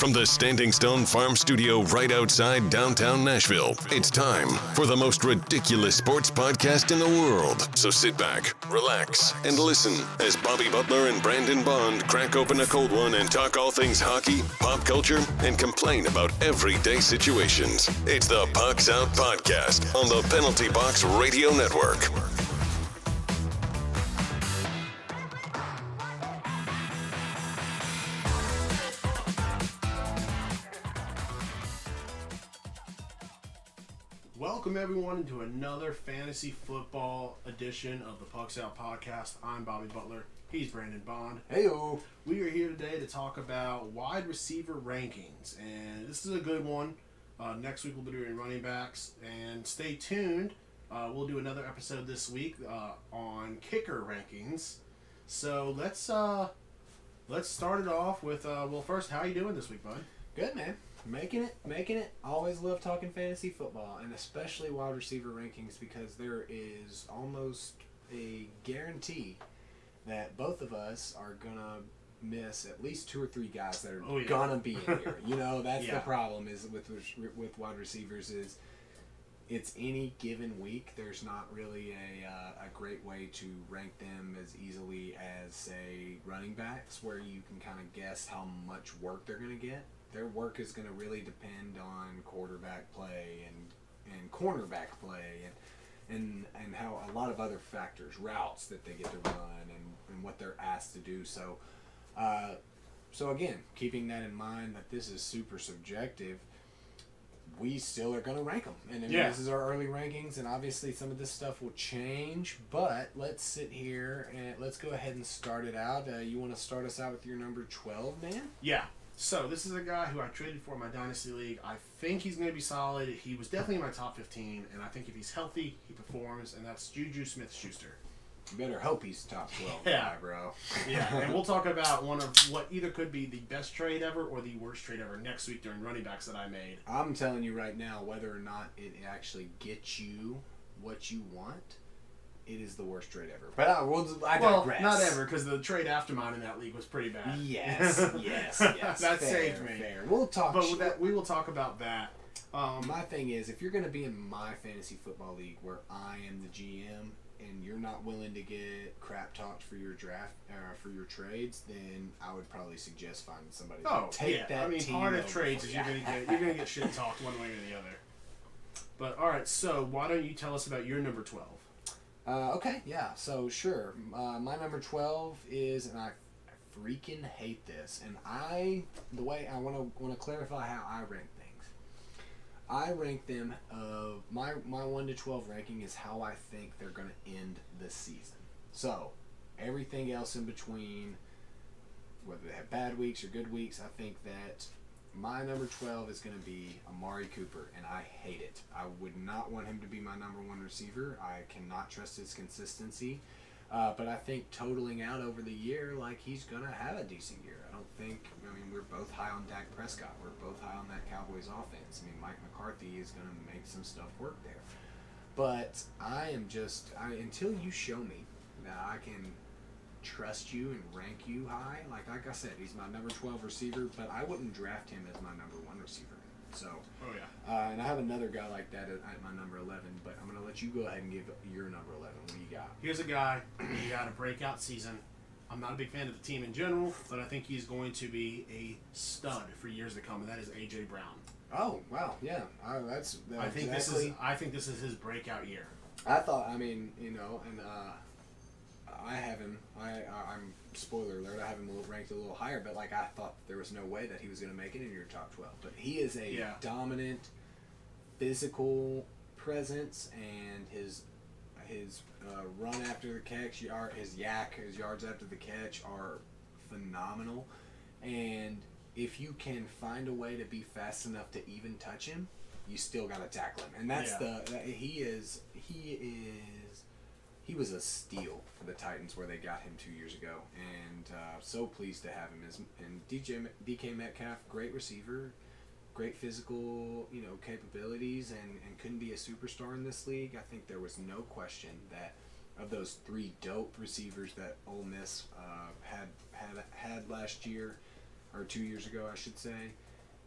From the Standing Stone Farm Studio right outside downtown Nashville, it's time for the most ridiculous sports podcast in the world. So sit back, relax, and listen as Bobby Butler and Brandon Bond crack open a cold one and talk all things hockey, pop culture, and complain about everyday situations. It's the Pucks Out Podcast on the Penalty Box Radio Network. Welcome everyone to another fantasy football edition of the Pucks Out Podcast. I'm Bobby Butler. He's Brandon Bond. Heyo. We are here today to talk about wide receiver rankings, and this is a good one. Next week we'll be doing running backs, and stay tuned. We'll do another episode this week on kicker rankings. So let's start it off with well, first, how you doing this week, bud? Good, man. Making it. Always love talking fantasy football, and especially wide receiver rankings, because there is almost a guarantee that both of us are gonna miss at least two or three guys that are gonna be in here. You know, that's the problem is with wide receivers is it's any given week. There's not really a great way to rank them as easily as, say, running backs, where you can kind of guess how much work they're gonna get. Their work is going to really depend on quarterback play and cornerback play and how a lot of other factors, routes that they get to run and what they're asked to do. So, so again, keeping that in mind that this is super subjective, we still are going to rank them. And I mean, this is our early rankings, and obviously some of this stuff will change, but let's sit here and let's go ahead and start it out. You want to start us out with your number 12, man? Yeah. So, this is a guy who I traded for in my Dynasty League. I think he's going to be solid. He was definitely in my top 15, and I think if he's healthy, he performs, and that's Juju Smith-Schuster. You better hope he's top 12 guy, bro. Yeah, and we'll talk about one of what either could be the best trade ever or the worst trade ever next week during running backs that I made. I'm telling you right now, whether or not it actually gets you what you want, it is the worst trade ever. But I digress. Well, not ever, because the trade after mine in that league was pretty bad. Yes. That fair, saved me. Fair. We'll talk. But we will talk about that. My thing is, if you're going to be in my fantasy football league where I am the GM and you're not willing to get crap talked for your draft for your trades, then I would probably suggest finding somebody to take that. I mean, team part of trades is you're gonna get shit talked one way or the other. But all right, so why don't you tell us about your number 12? Okay, yeah, so sure. My number 12 is, and I freaking hate this, and the way I want to clarify how I rank things. I rank them, my 1 to 12 ranking is how I think they're going to end the season. So, everything else in between, whether they have bad weeks or good weeks, I think that my number 12 is going to be Amari Cooper, and I hate it. I would not want him to be my number 1 receiver. I cannot trust his consistency. But I think totaling out over the year, like, he's going to have a decent year. I mean, we're both high on Dak Prescott. We're both high on that Cowboys offense. I mean, Mike McCarthy is going to make some stuff work there. But until you show me that I can trust you and rank you high, like I said, he's my number 12 receiver, but I wouldn't draft him as my number 1 receiver. So, and I have another guy like that at my number 11, but I'm going to let you go ahead and give your number 11. What do you got? Here's a guy who had a breakout season. I'm not a big fan of the team in general, but I think he's going to be a stud for years to come, and that is A.J. Brown. Oh, wow, yeah. I think this is his breakout year. I thought, I mean, you know, and I have him. I'm spoiler alert. I have him ranked a little higher, but like I thought there was no way that he was going to make it in your top 12. But he is a dominant physical presence, and his run after the catch, his yards after the catch are phenomenal. And if you can find a way to be fast enough to even touch him, you still got to tackle him. And that's he was a steal for the Titans where they got him 2 years ago, and so pleased to have him. And DK Metcalf, great receiver, great physical, capabilities, and couldn't be a superstar in this league. I think there was no question that of those 3 dope receivers that Ole Miss had last year, or 2 years ago, I should say,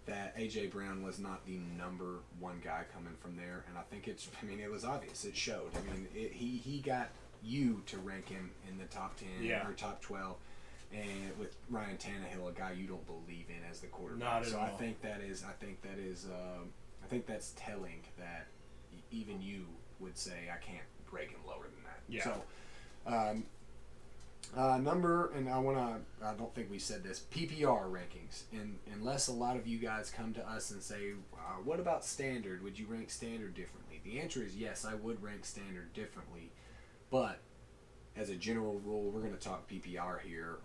that A.J. Brown was not the number one guy coming from there, and I think it was obvious. It showed. I mean, he got you to rank him in the top 10 or top 12, and with Ryan Tannehill, a guy you don't believe in as the quarterback. Not at all. I think that's telling that even you would say I can't break him lower than that. Yeah. So, I don't think we said this, PPR rankings. And unless a lot of you guys come to us and say, what about standard? Would you rank standard differently? The answer is yes, I would rank standard differently. But as a general rule, we're going to talk PPR here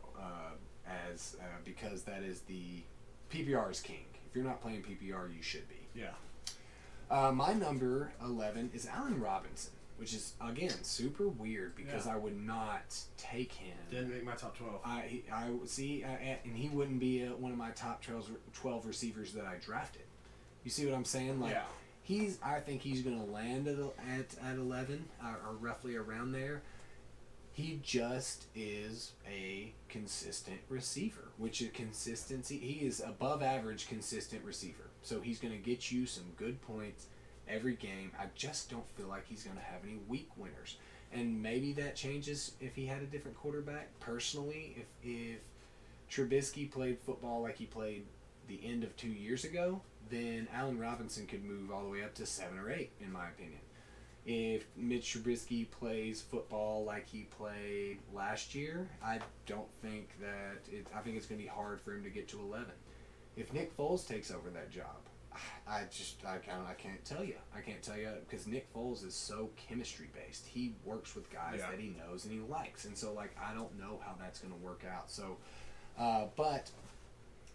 because that is PPR is king. If you're not playing PPR, you should be. Yeah. My number 11 is Allen Robinson, which is, again, super weird because I would not take him. Didn't make my top 12. And he wouldn't be one of my top 12 receivers that I drafted. You see what I'm saying? Like, yeah. I think he's going to land at 11 or roughly around there. He just is a consistent receiver, which is consistency. He is above average consistent receiver. So he's going to get you some good points every game. I just don't feel like he's going to have any week winners. And maybe that changes if he had a different quarterback. Personally, if Trubisky played football like he played the end of 2 years ago, then Allen Robinson could move all the way up to 7 or 8, in my opinion. If Mitch Trubisky plays football like he played last year, I don't think I think it's going to be hard for him to get to 11. If Nick Foles takes over that job, I can't tell you. I can't tell you because Nick Foles is so chemistry based. He works with guys that he knows and he likes, and so I don't know how that's going to work out. So, but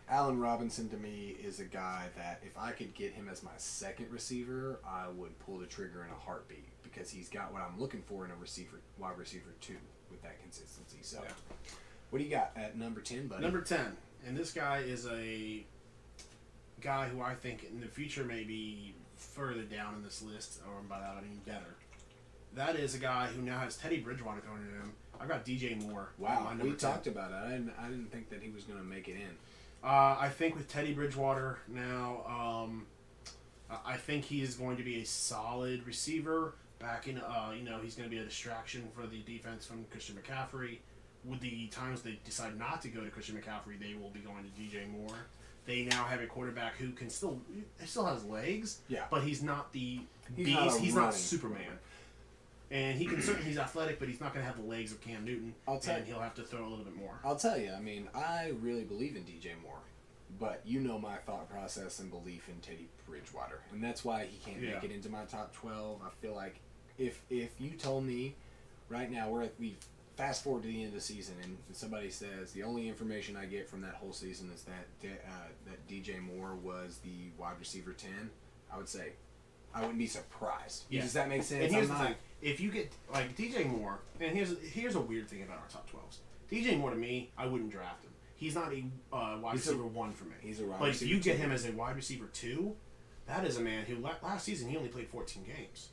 Allen Robinson to me is a guy that if I could get him as my second receiver, I would pull the trigger in a heartbeat because he's got what I'm looking for in a wide receiver 2 with that consistency. So, what do you got at number 10, buddy? Number 10, and this guy is a guy who I think in the future may be further down in this list, or by that I mean better. That is a guy who now has Teddy Bridgewater thrown at him. I've got DJ Moore. Wow, we talked about it. I didn't think that he was going to make it in. I think with Teddy Bridgewater now, I think he is going to be a solid receiver. Back in, he's going to be a distraction for the defense from Christian McCaffrey. With the times they decide not to go to Christian McCaffrey, they will be going to DJ Moore. They now have a quarterback who can still has legs, but he's not the beast. He's not Superman. And he can he's athletic, but he's not going to have the legs of Cam Newton. He'll have to throw a little bit more. I'll tell you, I mean, I really believe in DJ Moore, but you know my thought process and belief in Teddy Bridgewater, and that's why he can't make it into my top 12. I feel like if you told me right now we fast forward to the end of the season and somebody says the only information I get from that whole season is that DJ Moore was the wide receiver 10, I would say I wouldn't be surprised. Yeah. Does that make sense? And here's the thing. If you get, like, DJ Moore, and here's a weird thing about our top 12s. DJ Moore, to me, I wouldn't draft him. He's not a wide receiver 1 for me. He's a wide But receiver if you get 2. him as a wide receiver 2, that is a man who, last season, he only played 14 games.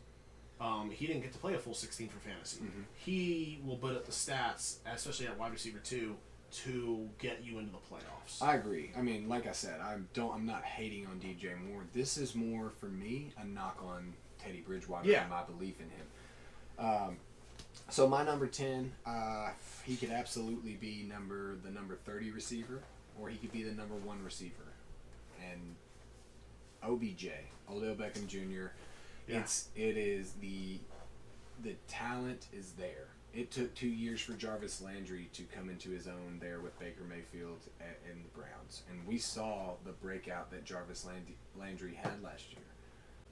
He didn't get to play a full 16 for fantasy. Mm-hmm. He will put up the stats, especially at wide receiver 2, to get you into the playoffs. I agree. I mean, like I said, I'm not hating on DJ Moore. This is more for me a knock on Teddy Bridgewater and my belief in him. So my number 10, he could absolutely be the number 30 receiver, or he could be the number 1 receiver. And OBJ, Odell Beckham Jr. Yeah. It is the talent is there. It took 2 years for Jarvis Landry to come into his own there with Baker Mayfield and the Browns. And we saw the breakout that Jarvis Landry had last year.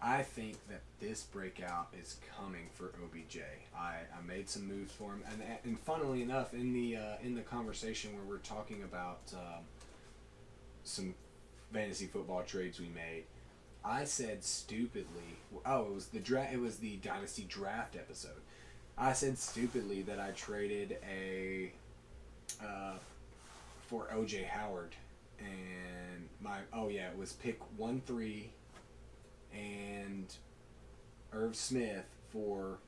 I think that this breakout is coming for OBJ. I made some moves for him. And funnily enough, in the conversation where we're talking about some fantasy football trades we made, I said stupidly, it was the Dynasty Draft episode. I said stupidly that I traded for OJ Howard, and it was pick 1-3 and Irv Smith for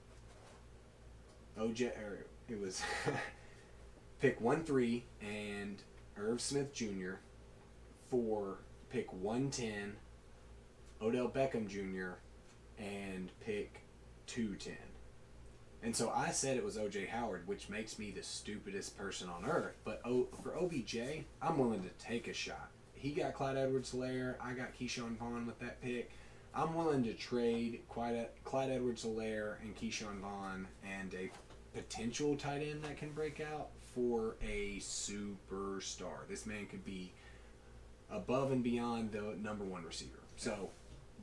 OJ, or it was pick 1-3 and Irv Smith Jr. for pick 110, Odell Beckham Jr., and pick 210. And so I said it was O.J. Howard, which makes me the stupidest person on earth. But for OBJ, I'm willing to take a shot. He got Clyde Edwards-Helaire. I got Keyshawn Vaughn with that pick. I'm willing to trade Clyde Edwards-Helaire and Keyshawn Vaughn and a potential tight end that can break out for a superstar. This man could be above and beyond the number one receiver. So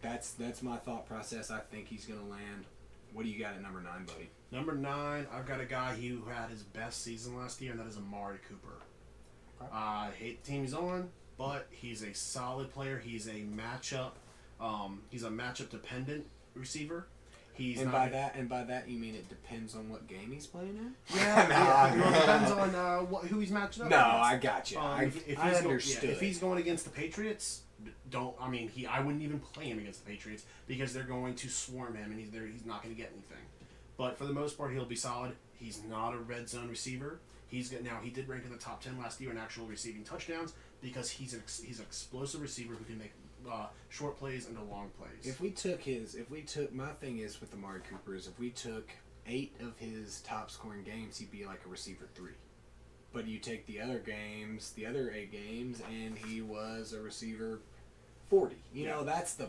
that's my thought process. I think he's going to land. What do you got at number 9, buddy? Number 9, I've got a guy who had his best season last year, and that is Amari Cooper. Okay. I hate the team he's on, but he's a solid player. He's a matchup. He's a matchup dependent receiver. By that you mean it depends on what game he's playing in? Yeah, it depends on who he's matching up No, against. I got you. I understood. If he's going against the Patriots, I wouldn't even play him against the Patriots because they're going to swarm him and he's not going to get anything. But for the most part, he'll be solid. He's not a red zone receiver. He did rank in the top 10 last year in actual receiving touchdowns because he's an explosive receiver who can make short plays into long plays. My thing is with Amari Cooper is if we took 8 of his top scoring games, he'd be like a receiver 3. But you take the other 8 games, and he was a receiver 40. You know, that's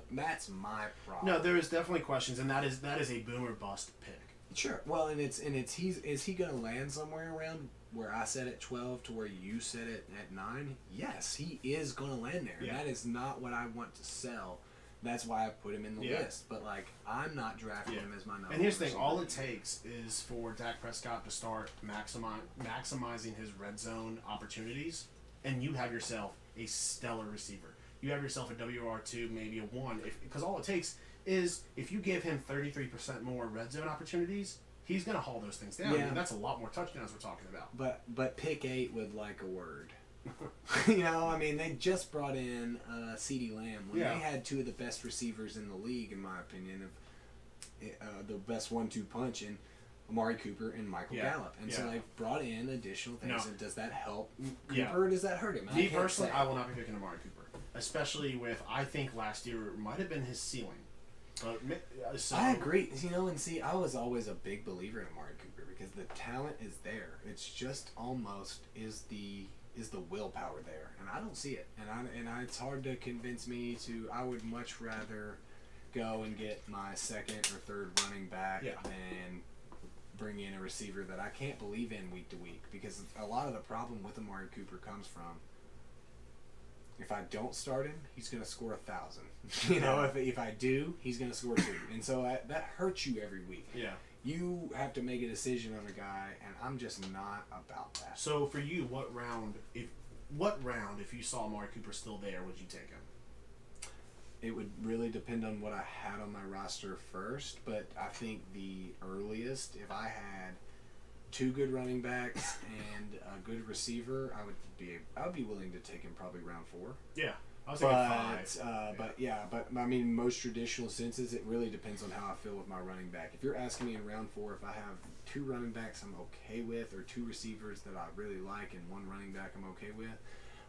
my problem. No, there is definitely questions, and that is a boom or bust pick. Sure. Well, is he going to land somewhere around where I said at 12 to where you said it at 9? Yes, he is going to land there. Yeah. That is not what I want to sell. That's why I put him in the list. But I'm not drafting him as my number. And here's the thing: all it takes is for Dak Prescott to start maximizing his red zone opportunities, and you have yourself a stellar receiver. You have yourself a WR2, maybe a 1, because all it takes is if you give him 33% more red zone opportunities, he's going to haul those things down. Yeah. And that's a lot more touchdowns we're talking about. But pick 8 with a word. They just brought in CeeDee Lamb when they had 2 of the best receivers in the league, in my opinion, the best 1-2 punch in Amari Cooper and Michael Gallup. And so they've brought in additional things. And does that help Cooper or does that hurt him? Me personally, I will not be picking Amari Cooper, especially with, I think last year might have been his ceiling. I agree. I was always a big believer in Amari Cooper because the talent is there. It's just almost is the willpower there, and I don't see it. And it's hard to convince me to. I would much rather go and get my second or third running back than bring in a receiver that I can't believe in week to week, because a lot of the problem with Amari Cooper comes from if I don't start him, he's going to score 1,000. If I do, he's going to score 2. And so that hurts you every week. Yeah. You have to make a decision on a guy, and I'm just not about that. So for you, what round, if you saw Amari Cooper still there, would you take him? It would really depend on what I had on my roster first, but I think the earliest, if I had 2 good running backs and a good receiver, I would be willing to take him probably round 4. Yeah, I was thinking 5. But most traditional senses, it really depends on how I feel with my running back. If you're asking me in round 4 if I have 2 running backs I'm okay with, or 2 receivers that I really like and 1 running back I'm okay with,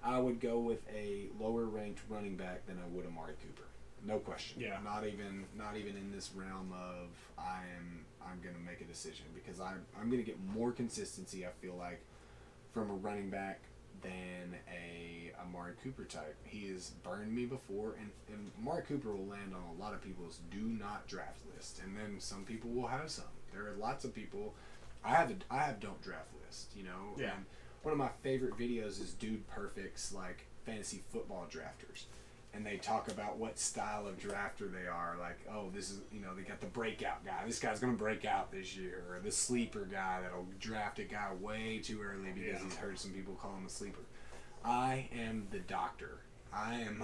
I would go with a lower ranked running back than I would Amari Cooper. No question. Yeah. Not even in this realm of I'm going to make a decision, because I'm going to get more consistency, I feel like, from a running back than a Amari Cooper type. He has burned me before, and Amari Cooper will land on a lot of people's do not draft list, and then some people will have some. There are lots of people. I have don't draft list, Yeah. And one of my favorite videos is Dude Perfect's fantasy football drafters. And they talk about what style of drafter they are. Like, oh, this is, they got the breakout guy. This guy's going to break out this year. Or the sleeper guy that'll draft a guy way too early because he's heard some people call him a sleeper. I am the doctor. I'm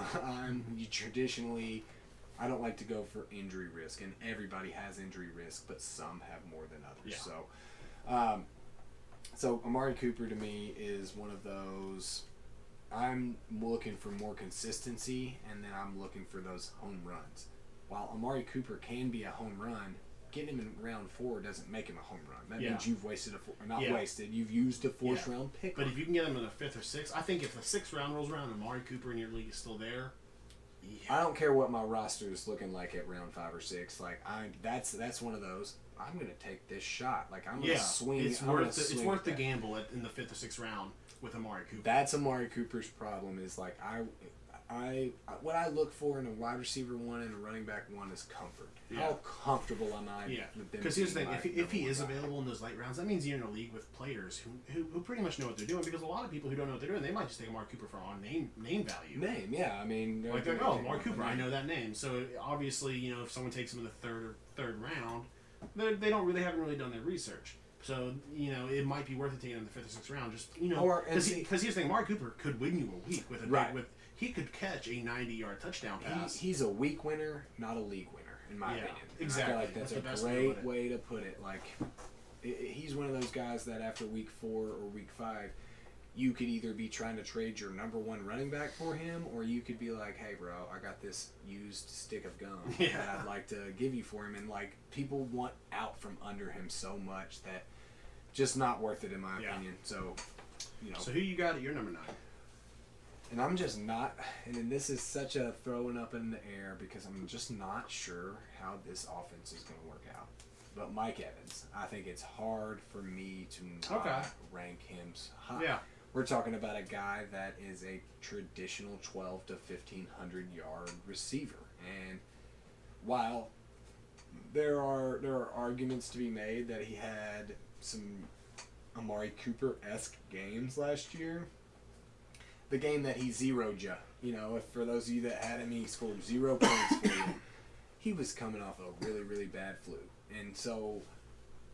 traditionally, I don't like to go for injury risk. And everybody has injury risk, but some have more than others. Yeah. So Amari Cooper to me is one of those. I'm looking for more consistency, and then I'm looking for those home runs. While Amari Cooper can be a home run, getting him in round 4 doesn't make him a home run. That means you've wasted you've used a 4th round pick. But if you can get him in the 5th or 6th, I think if the 6th round rolls around and Amari Cooper in your league is still there, I don't care what my roster is looking like at round 5 or 6. Like that's one of those. I'm gonna take this shot. Like I'm gonna swing. It's worth the gamble in the 5th or 6th round with Amari Cooper. That's Amari Cooper's problem. Is like what I look for in a wide receiver 1 and a running back 1 is comfort. Yeah. How comfortable am I? Yeah, with them? because here's the thing: if he is guy. available in those late rounds, that means you're in a league with players who pretty much know what they're doing. Because a lot of people who don't know what they're doing, they might just take Amari Cooper for on name value. Name, yeah. I mean, Like Amari Cooper, I know that name. So obviously, if someone takes him in the third round, they haven't really done their research. So it might be worth it taking him in the 5th or 6th round. Just because here's the thing: Amari Cooper could win you a week with he could catch a 90-yard touchdown pass. He's a week winner, not a league winner, in my opinion. Exactly. I feel like that's a great way to put it. Like, he's one of those guys that after week 4 or week 5, you could either be trying to trade your number 1 running back for him, or you could be like, hey, bro, I got this used stick of gum that I'd like to give you for him. And, like, people want out from under him so much that just not worth it, in my opinion. So, So who you got at your number 9? And I'm just not, and then this is such a throwing up in the air because I'm just not sure how this offense is going to work out. But Mike Evans, I think it's hard for me to not rank him high. Yeah. We're talking about a guy that is a traditional 12 to 1,500 yard receiver. And while there are arguments to be made that he had some Amari Cooper-esque games last year, the game that he zeroed you, if for those of you that had him, he scored 0 points for you. He was coming off a really, really bad flu. And so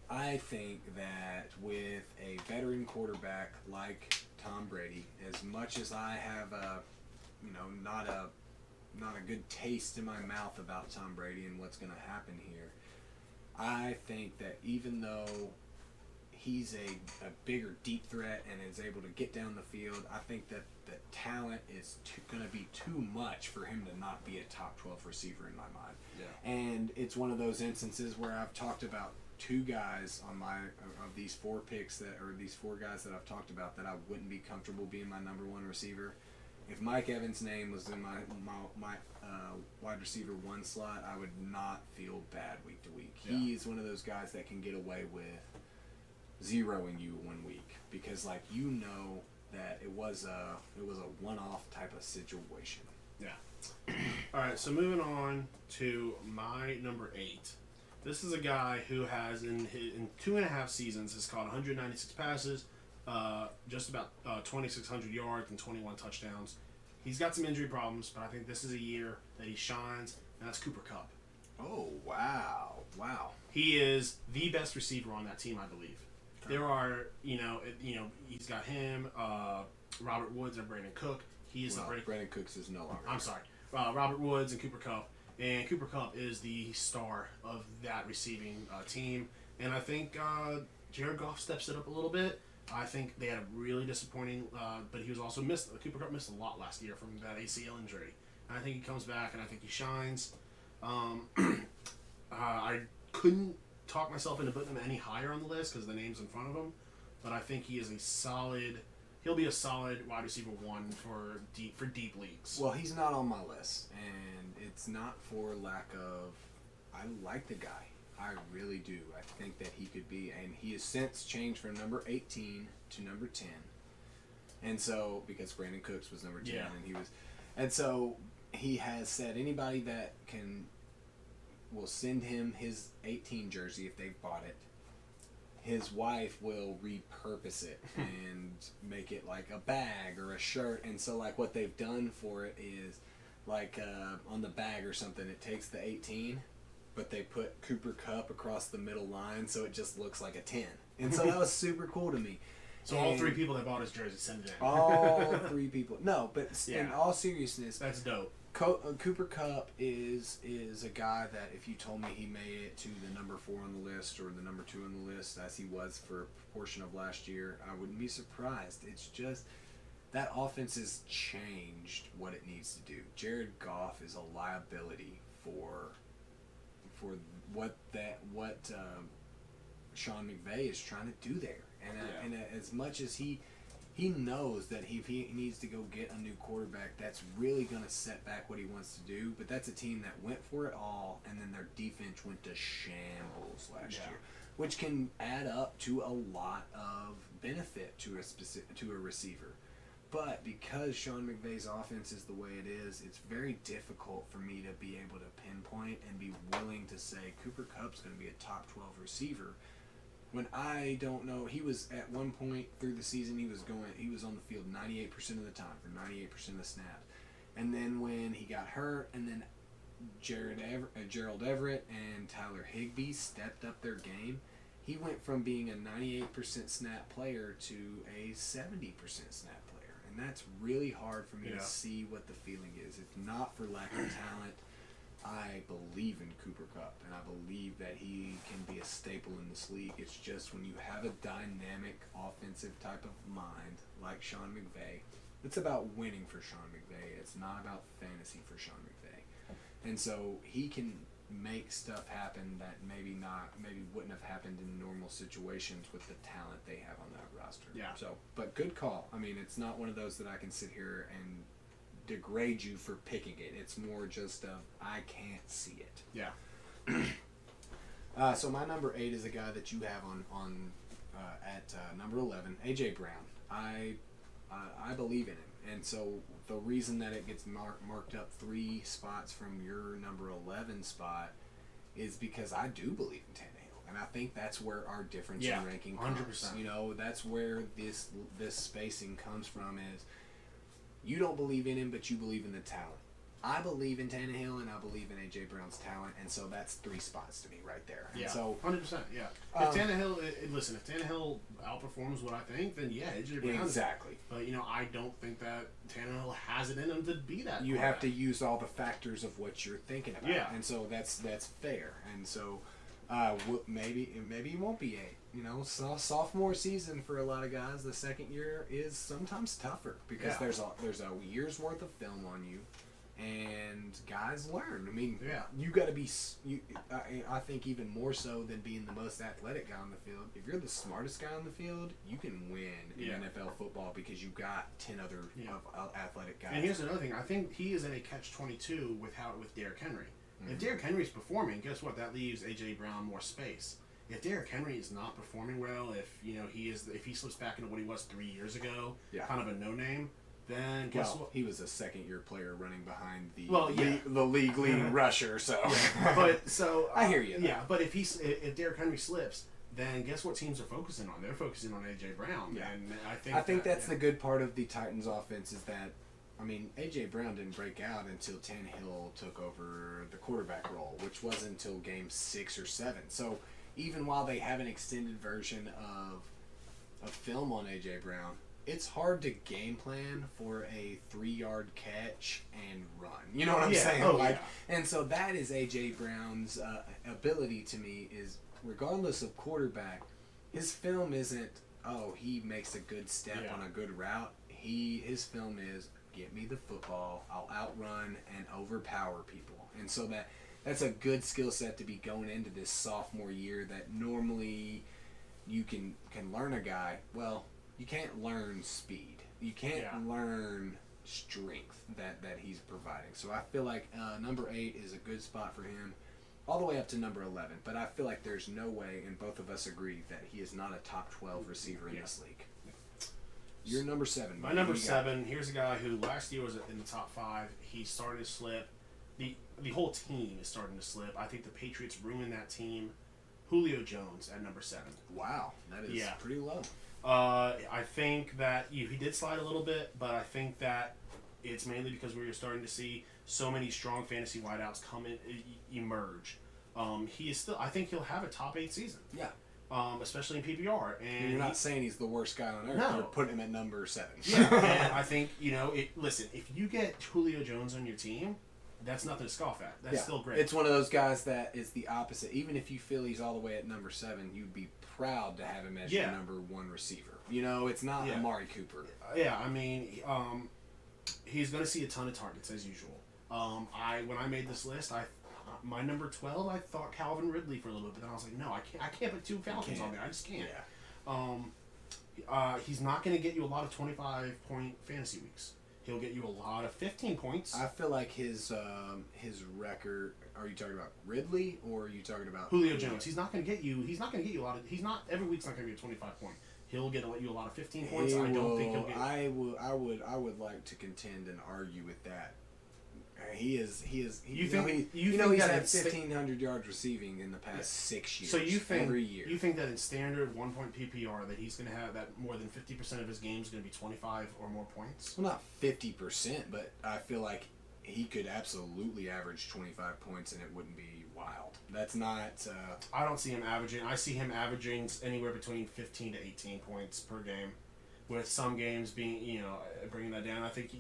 I think that with a veteran quarterback like Tom Brady, as much as I have not a good taste in my mouth about Tom Brady and what's going to happen here, I think that even though he's a bigger deep threat and is able to get down the field, I think that the talent is going to be too much for him to not be a top 12 receiver in my mind. Yeah. And it's one of those instances where I've talked about 2 guys on of these 4 picks these 4 guys that I've talked about that I wouldn't be comfortable being my number 1 receiver. If Mike Evans' name was in my wide receiver 1 slot, I would not feel bad week to week. Yeah. He is one of those guys that can get away with zeroing you 1 week because that it was a one-off type of situation. Yeah. All right, so moving on to my number 8. This is a guy who has in 2.5 seasons has caught 196 passes, just about 2,600 yards and 21 touchdowns. He's got some injury problems, but I think this is a year that he shines, and that's Cooper Kupp. Oh, wow. He is the best receiver on that team, I believe. There are, he's got him, Robert Woods, and Brandon Cook. Brandon Cooks is no longer. I'm sorry, Robert Woods and Cooper Kupp, and Cooper Kupp is the star of that receiving team. And I think Jared Goff steps it up a little bit. I think they had a really disappointing, but he was also Cooper Kupp missed a lot last year from that ACL injury. And I think he comes back, and I think he shines. I couldn't talk myself into putting him any higher on the list because the name's in front of him, but I think he is he'll be a solid wide receiver 1 for deep leagues. Well, he's not on my list, and it's not for lack of. I like the guy. I really do. I think that he could be, and he has since changed from number 18 to number 10, and so because Brandon Cooks was number 10, and so he has said anybody that will send him his 18 jersey if they've bought it. His wife will repurpose it and make it like a bag or a shirt. And so like what they've done for it is like on the bag or something, it takes the 18, but they put Cooper Kupp across the middle line so it just looks like a 10. And so that was super cool to me. So all 3 people that bought his jersey send it in. All 3 people. No, but in all seriousness. That's dope. Cooper Kupp is a guy that if you told me he made it to the number 4 on the list or the number 2 on the list as he was for a portion of last year, I wouldn't be surprised. It's just that offense has changed what it needs to do. Jared Goff is a liability for what Sean McVay is trying to do there, and as much as he he knows that if he needs to go get a new quarterback, that's really going to set back what he wants to do. But that's a team that went for it all, and then their defense went to shambles last year, which can add up to a lot of benefit to a receiver. But because Sean McVay's offense is the way it is, it's very difficult for me to be able to pinpoint and be willing to say Cooper Kupp's going to be a top 12 receiver. When I don't know, he was at one point through the season, he was on the field 98% of the time for 98% of the snaps. And then when he got hurt, and then Gerald Everett and Tyler Higbee stepped up their game, he went from being a 98% snap player to a 70% snap player. And that's really hard for me to see what the feeling is. It's not for lack of talent. I believe in Cooper Kupp, and I believe that he can be a staple in this league. It's just when you have a dynamic offensive type of mind like Sean McVay, it's about winning for Sean McVay. It's not about fantasy for Sean McVay. And so he can make stuff happen that maybe wouldn't have happened in normal situations with the talent they have on that roster. Yeah. So, but good call. I mean, it's not one of those that I can sit here and degrade you for picking it. It's more just I can't see it. Yeah. So my number 8 is a guy that you have on at number 11, AJ Brown. I believe in him, and so the reason that it gets marked up 3 spots from your number 11 spot is because I do believe in Tannehill, and I think that's where our difference in ranking comes. 100%. You know, that's where this spacing comes from. Is you don't believe in him, but you believe in the talent. I believe in Tannehill, and I believe in A.J. Brown's talent, and so that's 3 spots to me right there. And so 100%, yeah. If Tannehill outperforms what I think, then A.J. Brown. Exactly. But, I don't think that Tannehill has it in him to be that. You have to use all the factors of what you're thinking about. Yeah. And so that's fair. And so maybe he won't be 8. Sophomore season for a lot of guys, the second year is sometimes tougher because there's a year's worth of film on you, and guys learn. I mean, you got to be. I think even more so than being the most athletic guy on the field. If you're the smartest guy on the field, you can win in NFL football because you've got 10 other athletic guys. And here's another thing. I think he is in a catch-22 with Derrick Henry. If Derrick Henry is performing, guess what? That leaves A.J. Brown more space. If Derrick Henry is not performing well, if he slips back into what he was 3 years ago, kind of a no-name, then guess what? He was a second-year player running behind the league leading rusher. So, I hear you. Yeah, but if Derrick Henry slips, then guess what teams are focusing on? They're focusing on A.J. Brown. Yeah. And I think that's the good part of the Titans' offense is that. I mean, A.J. Brown didn't break out until Tannehill took over the quarterback role, which wasn't until game 6 or 7. So even while they have an extended version of film on A.J. Brown, it's hard to game plan for a 3-yard catch and run. You know what I'm saying? And so that is A.J. Brown's ability to me is, regardless of quarterback, his film isn't, he makes a good step on a good route. His film is, get me the football, I'll outrun and overpower people. And so that's a good skill set to be going into this sophomore year that normally you can learn a guy. Well, you can't learn speed. You can't learn strength that he's providing. So I feel like number 8 is a good spot for him all the way up to number 11. But I feel like there's no way, and both of us agree, that he is not a top 12 receiver in this league. You're number 7. My number 7, here's a guy who last year was in the top 5. He's starting to slip. The whole team is starting to slip. I think the Patriots ruined that team. Julio Jones at number 7. Wow, that is pretty low. I think that he did slide a little bit, but I think that it's mainly because we're starting to see so many strong fantasy wideouts come in, emerge. He is still. I think he'll have a top 8 season. Yeah. Especially in PPR. And you're not saying he's the worst guy on earth. No. You're putting him at number 7. Yeah, and I think, listen, if you get Julio Jones on your team, that's nothing to scoff at. That's still great. It's one of those guys that is the opposite. Even if you feel he's all the way at number 7, you'd be proud to have him as your number 1 receiver. It's not Amari Cooper. I mean, he's going to see a ton of targets as usual. When I made this list, my number 12, I thought Calvin Ridley for a little bit, but then I was like, no, I can't put 2 Falcons on there. I just can't. Yeah. He's not going to get you a lot of 25-point fantasy weeks. He'll get you a lot of 15 points. I feel like his record. Are you talking about Ridley or are you talking about Julio Jones? He's not going to get you. He's not going to get you a lot of. He's not every week's not going to be a 25-point. He'll get you a lot of 15 points. I don't think he'll get. I would like to contend and argue with that. He's had 1,500 yards receiving in the past 6 years. So you think every year? You think that in standard 1-point PPR that he's going to have that more than 50% of his games going to be 25 or more points? Well, not 50%, but I feel like he could absolutely average 25 points and it wouldn't be wild. That's not. I don't see him averaging. I see him averaging anywhere between 15 to 18 points per game, with some games being bringing that down. I think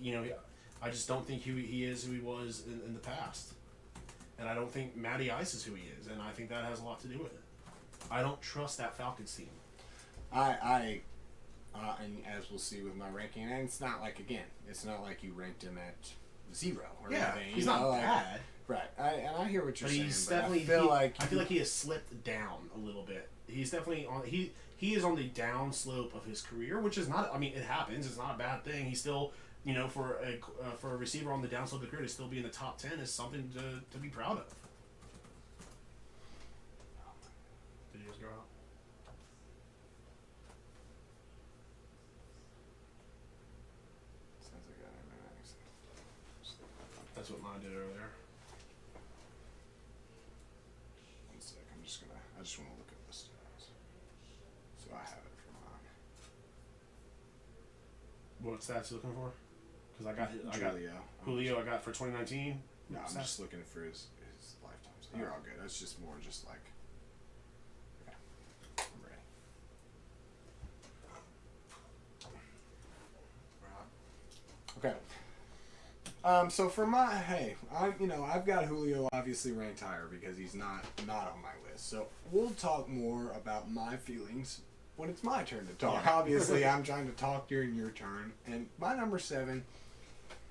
I just don't think he is who he was in the past. And I don't think Matty Ice is who he is, and I think that has a lot to do with it. I don't trust that Falcons team. And as we'll see with my ranking, and it's not like you ranked him at 0 or anything. He's not bad. Right. I hear what you're saying. He's definitely. I feel like he has slipped down a little bit. He's definitely on. He is on the down slope of his career, which is not. I mean, it happens. It's not a bad thing. He's still. For a receiver on the downslope of the career to still be in the top 10 is something to be proud of. Did you just go out? Sounds like That's what mine did earlier. One sec. I just want to look at the stats. So I have it for mine. What stats you looking for? Because I got Julio. I got for 2019. No, I'm just looking for his lifetime. So you're all good. That's just more just like. Okay, I'm ready. Okay. So for I've got Julio obviously ranked higher because he's not on my list. So we'll talk more about my feelings when it's my turn to talk. Obviously, I'm trying to talk during your turn. And my number 7,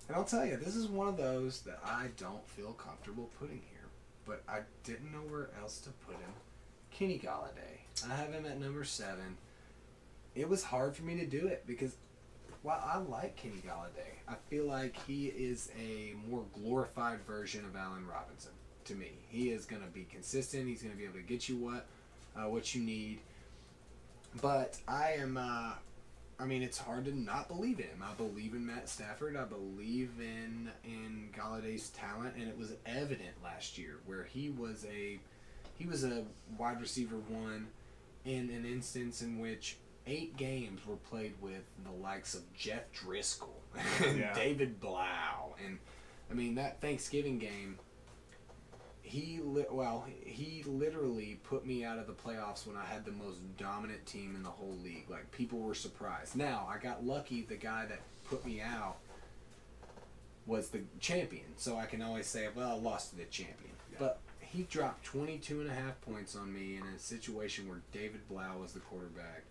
and I'll tell you, this is one of those that I don't feel comfortable putting here. But I didn't know where else to put him. Kenny Golladay. I have him at number 7. It was hard for me to do it because while I like Kenny Golladay, I feel like he is a more glorified version of Allen Robinson to me. He is going to be consistent. He's going to be able to get you what you need. But I am, it's hard to not believe in him. I believe in Matt Stafford. I believe in Galladay's talent, and it was evident last year where he was a wide receiver 1 in an instance in which 8 games were played with the likes of Jeff Driscoll and David Blau, and that Thanksgiving game. He literally put me out of the playoffs when I had the most dominant team in the whole league. Like, people were surprised. Now, I got lucky. The guy that put me out was the champion. So I can always say, well, I lost to the champion. Yeah. But he dropped 22.5 points on me in a situation where David Blau was the quarterback.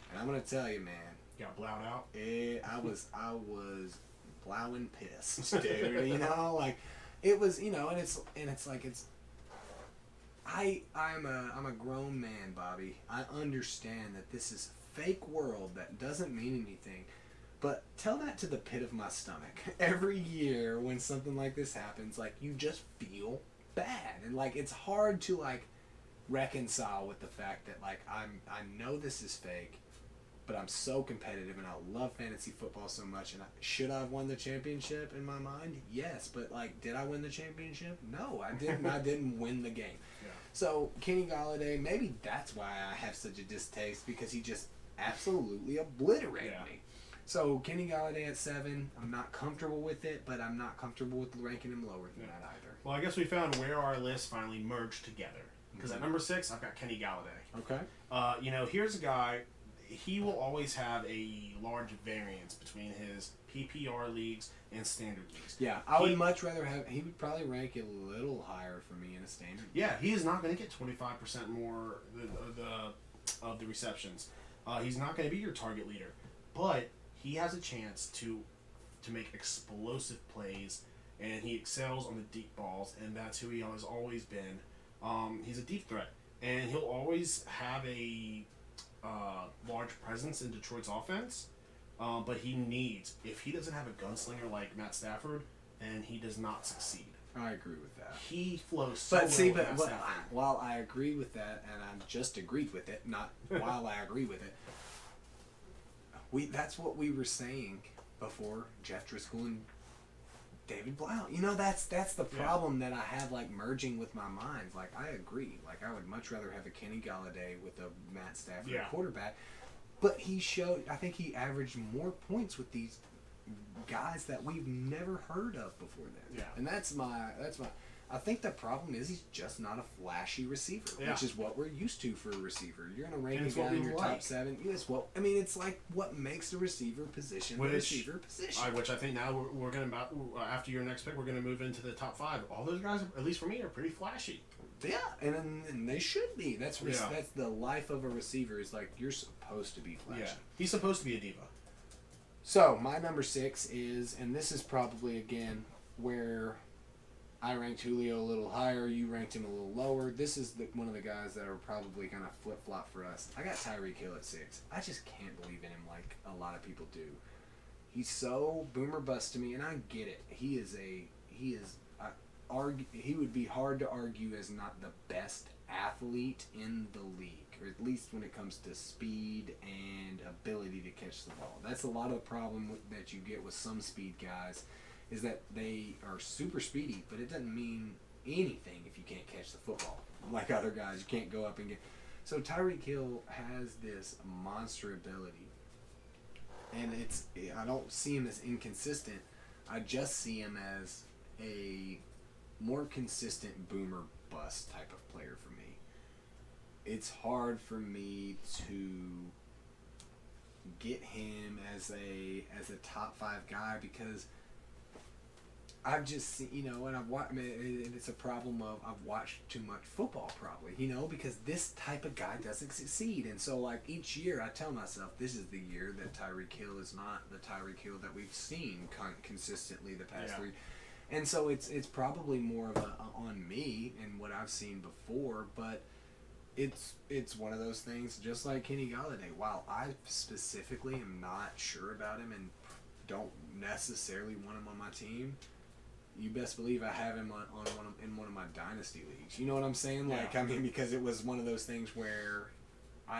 And I'm going to tell you, man. You got Blaued out? I was blowing piss, dude. It was, and I'm a grown man, Bobby. I understand that this is a fake world that doesn't mean anything. But tell that to the pit of my stomach. Every year when something like this happens, you just feel bad. And it's hard to reconcile with the fact that I know this is fake, but I'm so competitive and I love fantasy football so much. And should I have won the championship in my mind? Yes, but did I win the championship? No, I didn't. I didn't win the game. Yeah. So Kenny Golladay, maybe that's why I have such a distaste, because he just absolutely obliterated me. So Kenny Golladay at 7, I'm not comfortable with it, but I'm not comfortable with ranking him lower than that either. Well, I guess we found where our lists finally merged together. Because at number 6, I've got Kenny Golladay. Okay. Here's a guy. He will always have a large variance between his PPR leagues and standard leagues. Yeah, I would much rather have. He would probably rank a little higher for me in a standard. Yeah, he is not going to get 25% more of the receptions. He's not going to be your target leader, but he has a chance to make explosive plays, and he excels on the deep balls, and that's who he has always been. He's a deep threat, and he'll always have a large presence in Detroit's offense. But he needs, if he doesn't have a gunslinger like Matt Stafford, then he does not succeed. I agree with that. He flows so well with Matt Stafford. While I agree with that, and I just agreed with it, not while I agree with it, that's what we were saying before Jeff Driscoll and David Blount. You know, that's the problem that I have, like, merging with my minds. Like, I agree. Like, I would much rather have a Kenny Galladay with a Matt Stafford quarterback. But he showed, I think he averaged more points with these guys that we've never heard of before then. Yeah. And that's my, I think the problem is he's just not a flashy receiver, which is what we're used to for a receiver. You're going to rank a guy in your top 7. Yes, well, I mean, it's like what makes the receiver position the receiver position. Which I think now we're going to, after your next pick, we're going to move into the top 5. All those guys, at least for me, are pretty flashy. Yeah, and they should be. That's the life of a receiver, is like you're supposed to be flashy. Yeah, he's supposed to be a diva. So, my number 6 is, and this is probably, again, where I ranked Julio a little higher, you ranked him a little lower. This is one of the guys that are probably going to flip-flop for us. I got Tyreek Hill at 6. I just can't believe in him like a lot of people do. He's so boomer bust to me, and I get it. He would be hard to argue as not the best athlete in the league, or at least when it comes to speed and ability to catch the ball. That's a lot of the problem that you get with some speed guys, is that they are super speedy, but it doesn't mean anything if you can't catch the football. Like other guys, you can't go up and get. So Tyreek Hill has this monster ability, and I don't see him as inconsistent. I just see him as a more consistent boomer bust type of player for me. It's hard for me to get him as a top 5 guy because I've just seen, and it's a problem of I've watched too much football probably, because this type of guy doesn't succeed. And so, like, each year I tell myself this is the year that Tyreek Hill is not the Tyreek Hill that we've seen consistently the past 3. And so it's probably more of on me and what I've seen before, but it's one of those things, just like Kenny Galladay. While I specifically am not sure about him and don't necessarily want him on my team, you best believe I have him in one of my dynasty leagues. You know what I'm saying? Like, I mean, because it was one of those things where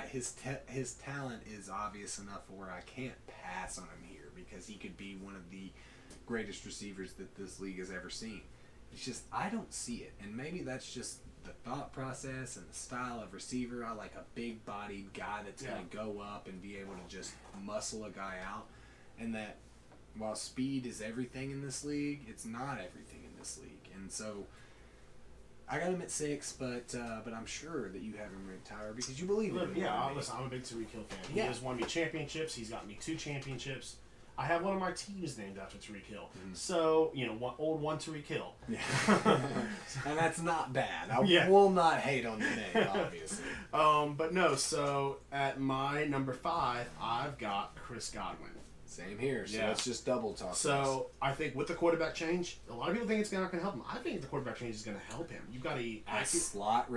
his talent is obvious enough where I can't pass on him here, because he could be one of the greatest receivers that this league has ever seen. It's just I don't see it, and maybe that's just the thought process and the style of receiver. I like a big-bodied guy that's going to go up and be able to just muscle a guy out, and that while speed is everything in this league, it's not everything in this league. And so I got him at 6, but I'm sure that you have him ranked higher because you believe in him. Yeah, listen, I'm a big Tyreek Hill fan. He has won me championships. He's got me 2 championships. I have one of my teams named after Tyreek Hill. Mm-hmm. So, old one Tyreek Hill. Yeah. And that's not bad. I will not hate on the name, obviously. But no, so at my number 5, I've got Chris Godwin. Same here. So let's just double talk. So I think with the quarterback change, a lot of people think it's not going to help him. I think the quarterback change is going to help him. You've got a slot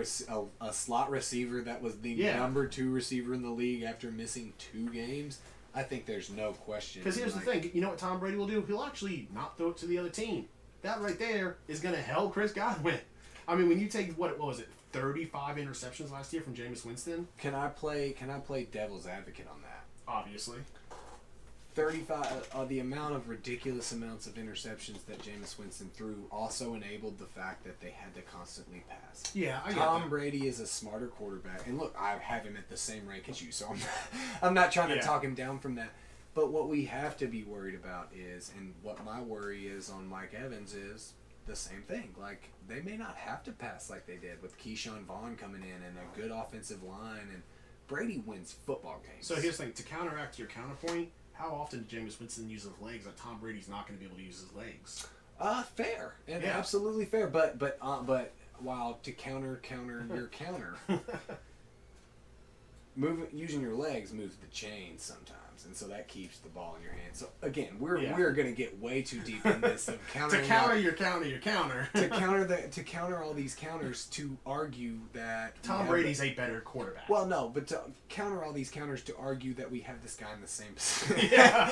receiver that was the number 2 receiver in the league after missing 2 games. I think there's no question. Because here's the thing. You know what Tom Brady will do? He'll actually not throw it to the other team. That right there is going to help Chris Godwin. I mean, when you take, what was it, 35 interceptions last year from Jameis Winston? Can I play devil's advocate on that? Obviously. 35, the amount of ridiculous amounts of interceptions that Jameis Winston threw also enabled the fact that they had to constantly pass. Yeah, I get Tom that. Brady is a smarter quarterback. And look, I have him at the same rank as you, so I'm not trying to talk him down from that. But what we have to be worried about is, and what my worry is on Mike Evans is the same thing. Like, they may not have to pass like they did with Keyshawn Vaughn coming in and a good offensive line, and Brady wins football games. So here's the thing. To counteract your counterpoint, how often did Jameis Winston use his legs that Tom Brady's not going to be able to use his legs? Fair. And absolutely fair. But while to counter your counter, using your legs moves the chains sometimes, and so that keeps the ball in your hand. So again, we're gonna get way too deep in this of countering to counter your counter to counter all these counters to argue that Tom Brady's a better quarterback. Well, no, but to counter all these counters to argue that we have this guy in the same position. Yeah.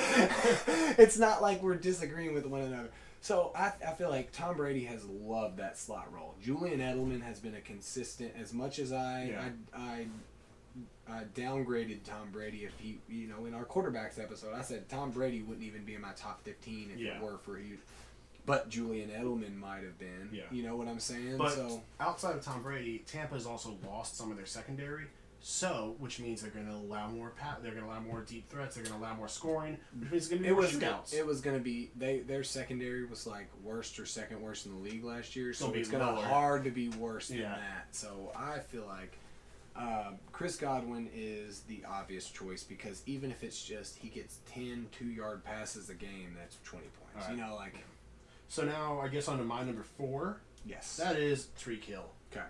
It's not like we're disagreeing with one another. So I feel like Tom Brady has loved that slot role. Julian Edelman has been a consistent. As much as I downgraded Tom Brady, if he, in our quarterbacks episode, I said Tom Brady wouldn't even be in my top 15 if it were for you. But Julian Edelman might have been. Yeah. You know what I'm saying? But outside of Tom Brady, Tampa's also lost some of their secondary. So, which means they're going to allow more they're going to allow more deep threats. They're going to allow more scoring. Which means it's going to be more shootouts. It was going to be their secondary was like worst or second worst in the league last year. So it's going to be hard to be worse than that. So I feel like Chris Godwin is the obvious choice because even if it's just he gets 10 2-yard passes a game, that's 20 points. Right. So now I guess on to my number 4. Yes. That is Tyreek Hill. Okay.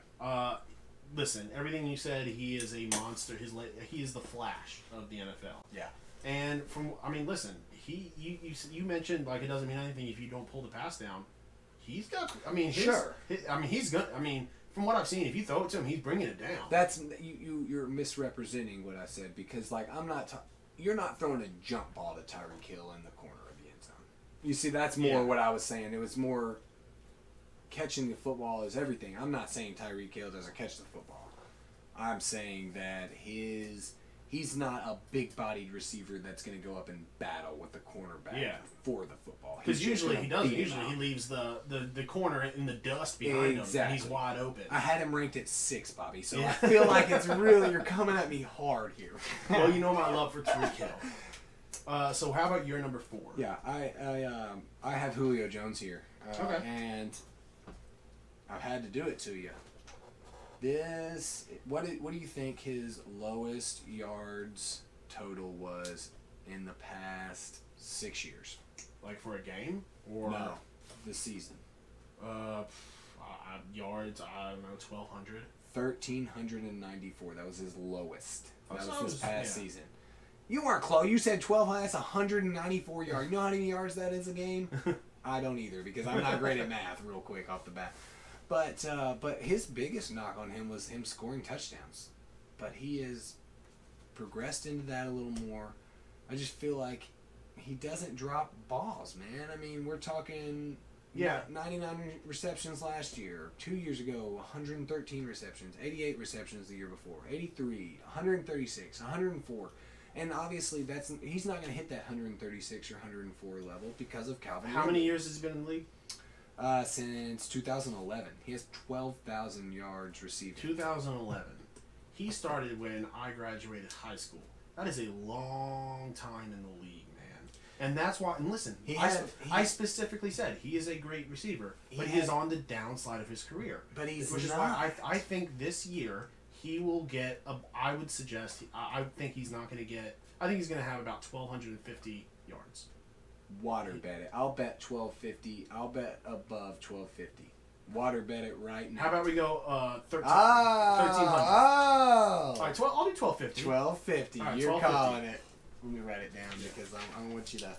Listen, everything you said, he is a monster. He is the Flash of the NFL. Yeah. And listen, you mentioned like it doesn't mean anything if you don't pull the pass down. He's got. He's good. From what I've seen, if you throw it to him, he's bringing it down. That's you're misrepresenting what I said because like I'm not. You're not throwing a jump ball to Tyreek Hill in the corner of the end zone. You see, that's more what I was saying. It was more. Catching the football is everything. I'm not saying Tyreek Hill doesn't catch the football. I'm saying that he's not a big-bodied receiver that's going to go up and battle with the cornerback for the football. Because usually he doesn't. Usually he leaves the corner in the dust behind him, and he's wide open. I had him ranked at 6, Bobby, so I feel like it's really you're coming at me hard here. Well, you know my love for Tyreek Hill. So how about your number 4? Yeah, I have Julio Jones here. Okay. And I've had to do it to you. What do you think his lowest yards total was in the past 6 years? Like for a game or no, the season? Yards, I don't know, 1,200. 1,394. That was his lowest. That was this past season. You weren't close. You said 1,200. That's 194 yards. You know how many yards that is a game? I don't either because I'm not great at math. Real quick off the bat. But his biggest knock on him was him scoring touchdowns. But he has progressed into that a little more. I just feel like he doesn't drop balls, man. We're talking 99 receptions last year. 2 years ago, 113 receptions. 88 receptions the year before. 83, 136, 104. And obviously he's not going to hit that 136 or 104 level because of Calvin. How many years has he been in the league? Since 2011. He has 12,000 yards receiving. 2011. He started when I graduated high school. That is a long time in the league, man. And that's why, and listen, I specifically said he is a great receiver, but he is on the downside of his career. But he's Which is why I think this year he will get, I would suggest, I think he's not going to get, I think he's going to have about 1,250 yards. Water bet it. I'll bet 1,250. I'll bet above 1,250. Water bet it right now. How about we go 1,300? Oh. All right, I'll do 1,250. 1,250. Right, You're calling it. Let me write it down because I want you to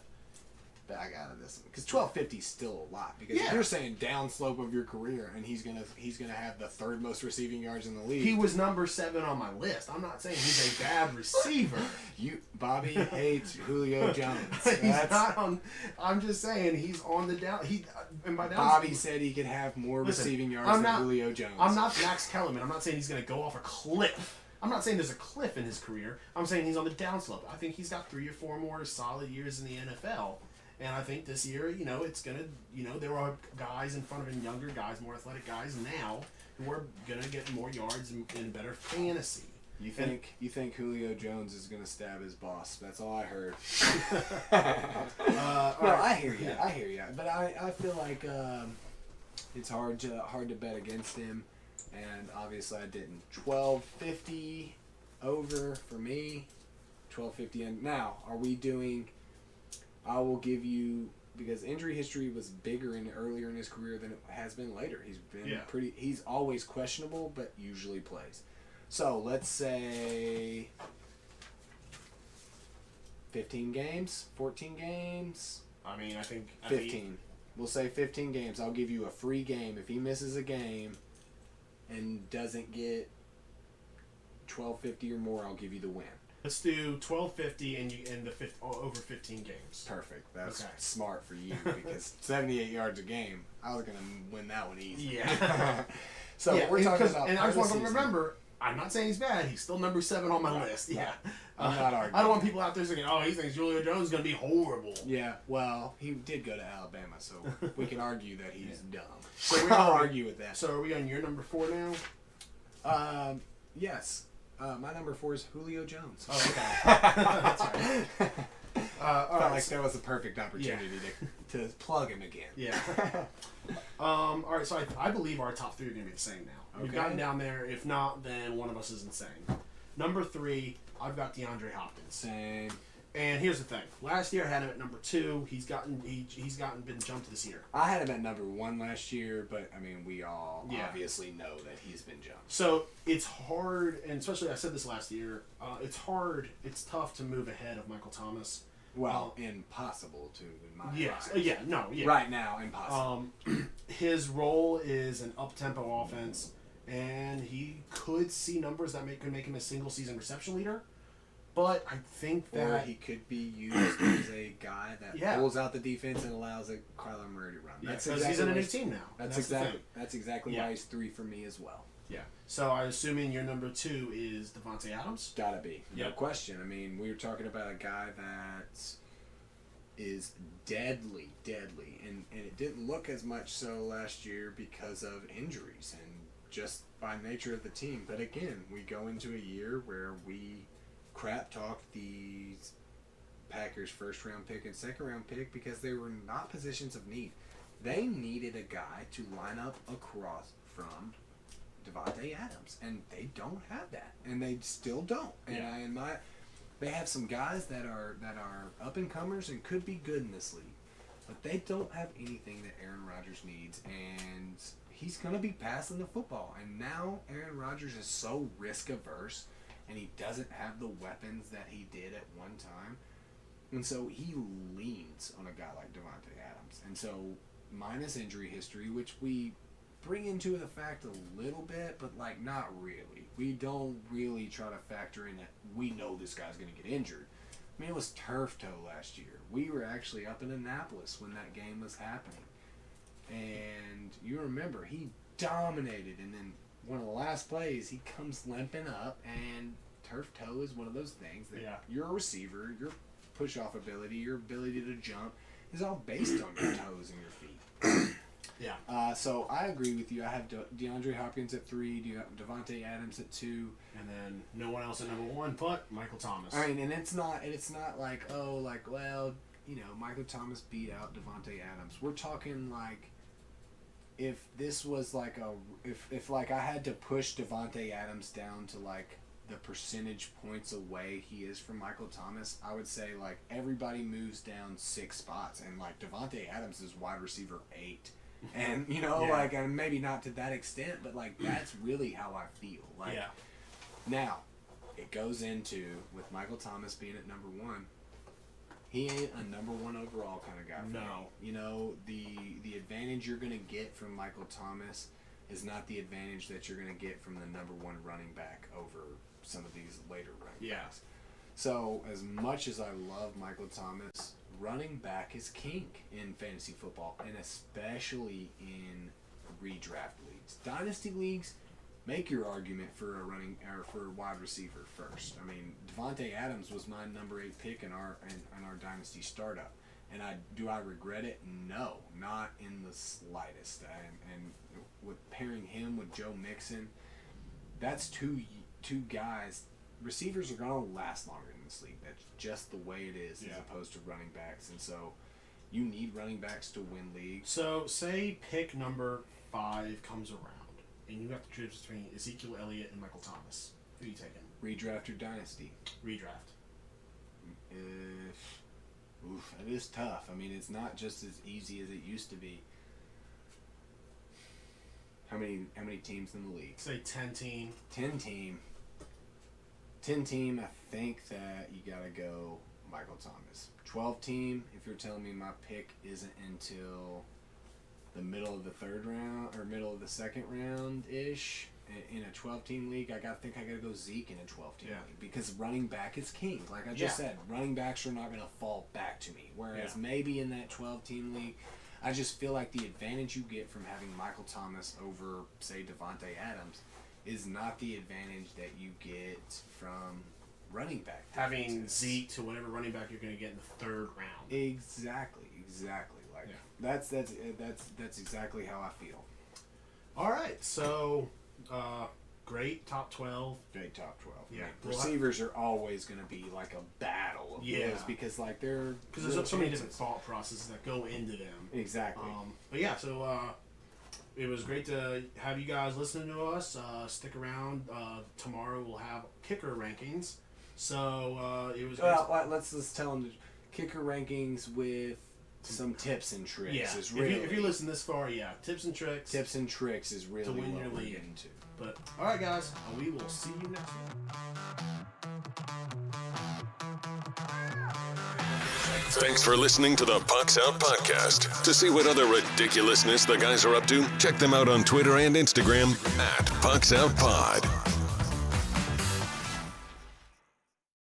back out of this because 1,250 is still a lot because if you're saying downslope of your career and he's gonna have the 3rd most receiving yards in the league. He was number 7 on my list. I'm not saying he's a bad receiver. Bobby hates Julio Jones. He's not on. I'm just saying he's on the down. Bobby said he could have more receiving yards than Julio Jones. I'm not Max Kellerman. I'm not saying he's gonna go off a cliff. I'm not saying there's a cliff in his career. I'm saying he's on the downslope. I think he's got 3 or 4 more solid years in the NFL. And I think this year, it's going to, there are guys in front of him, younger guys, more athletic guys now who are going to get more yards and better fantasy. You think Julio Jones is going to stab his boss? That's all I heard. I hear you. I hear you. But I feel like it's hard to bet against him. And obviously I didn't. 1,250 over for me. 1,250. And now, are we doing... I will give you because injury history was bigger earlier in his career than it has been later. He's been he's always questionable, but usually plays. So let's say 15 games, 14 games. I mean, I think 15. We'll say 15 games. I'll give you a free game if he misses a game and doesn't get 1250 or more. I'll give you the win. Let's do 1250 and over 15 games. Perfect. That's Okay. smart for you because 78 yards a game. I was gonna win that one easy. Yeah. So yeah, we're talking about. And I just want to season. remember, I'm not saying he's bad. He's still number 7 on my list. Yeah. I'm not arguing. I don't want people out there saying, "Oh, he thinks Julio Jones is going to be horrible." Yeah. Well, he did go to Alabama, so we can argue that he's dumb. So I'll argue with that. So are we on your number 4 now? Yes. My number 4 is Julio Jones. Oh, okay. That's right. All Felt right. like that was a perfect opportunity to plug him again. Yeah. All right. So I believe our top 3 are going to be the same now. We've Okay. gotten down there. If not, then one of us is insane. Number 3, I've got DeAndre Hopkins. Same. And here's the thing. Last year I had him at number 2. He's gotten been jumped this year. I had him at number 1 last year, but I mean, we all Yeah. obviously know that he's been jumped. So it's hard, and especially I said this last year. It's hard. It's tough to move ahead of Michael Thomas. Well, impossible to in my Yes. eyes. Yeah. No. Yeah. Right now, impossible. His role is an up-tempo offense, and he could see numbers that could make him a single-season reception leader. But I think Or that he could be used as a guy that Yeah. pulls out the defense and allows Kyler Murray to run. because he's in a new team now. That's the exactly thing. that's exactly Yeah. why he's 3 for me as well. Yeah. So I'm assuming your number 2 is Devontae Adams. Gotta be. No Yep. question. I mean, we were talking about a guy that is deadly, and it didn't look as much so last year because of injuries and just by nature of the team. But again, we go into a year where we crap talk the Packers' first round pick and second round pick because they were not positions of need. They needed a guy to line up across from Devontae Adams, and they don't have that, and they still don't. And Yeah. they have some guys that are up and comers and could be good in this league, but they don't have anything that Aaron Rodgers needs, and he's gonna be passing the football. And now Aaron Rodgers is so risk averse, and he doesn't have the weapons that he did at one time, and so he leans on a guy like Devontae Adams. And so minus injury history, which we bring into the fact a little bit, but like not really. We don't really try to factor in that we know this guy's going to get injured. I mean, it was turf toe last year. We were actually up in Annapolis when that game was happening. And you remember, he dominated, and then one of the last plays, he comes limping up, and turf toe is one of those things that you're a receiver, your push-off ability, your ability to jump is all based on your toes and your feet. Yeah. So I agree with you. I have DeAndre Hopkins at 3, Devontae Adams at 2. And then no one else at number 1 but Michael Thomas. I mean, and it's not like Michael Thomas beat out Devontae Adams. We're talking like if this was like if I had to push Devontae Adams down to like the percentage points away he is from Michael Thomas, I would say like everybody moves down 6 spots, and like Devontae Adams is wide receiver 8. And and maybe not to that extent, but like that's really how I feel. Like now, it goes into with Michael Thomas being at number 1. He ain't a number 1 overall kind of guy. No. You know, the advantage you're gonna get from Michael Thomas is not the advantage that you're gonna get from the number 1 running back over some of these later running backs. So as much as I love Michael Thomas, running back is king in fantasy football, and especially in redraft leagues. Dynasty leagues, make your argument for for a wide receiver first. I mean, Devontae Adams was my number 8 pick in our dynasty startup, and do I regret it? No, not in the slightest. And with pairing him with Joe Mixon, that's two guys. Receivers are going to last longer in this league. That's just the way it is, as opposed to running backs. And so you need running backs to win leagues. So say pick number 5 comes around, and you have to choose between Ezekiel Elliott and Michael Thomas. Who are you taking? Redraft or dynasty? Redraft. It is tough. I mean, it's not just as easy as it used to be. How many teams in the league? Say 10 team. 10 team. 10 team, I think that you got to go Michael Thomas. 12 team, if you're telling me my pick isn't until the middle of the third round or middle of the second round ish in a 12 team league, I got to go Zeke in a 12 team league because running back is king. Like I just said, running backs are not going to fall back to me. Whereas maybe in that 12 team league, I just feel like the advantage you get from having Michael Thomas over, say, Devontae Adams is not the advantage that you get from running back. Having Zeke to whatever running back you're going to get in the third round. Exactly. Like that's exactly how I feel. All right, so great top 12. Great top 12. Yeah, receivers are always going to be like a battle of those because like they're because there's so many different thought processes that go into them. Exactly. But yeah, so it was great to have you guys listening to us. Stick around. Tomorrow we'll have kicker rankings. So it was. Well, let's tell them the kicker rankings with some tips and tricks. Yeah, is really, if you listen this far, tips and tricks. Tips and tricks is really to win what your we're league. getting to. But all right, guys, we will see you next time. Thanks for listening to the Pucks Out Podcast. To see what other ridiculousness the guys are up to, check them out on Twitter and Instagram @PucksOutPod.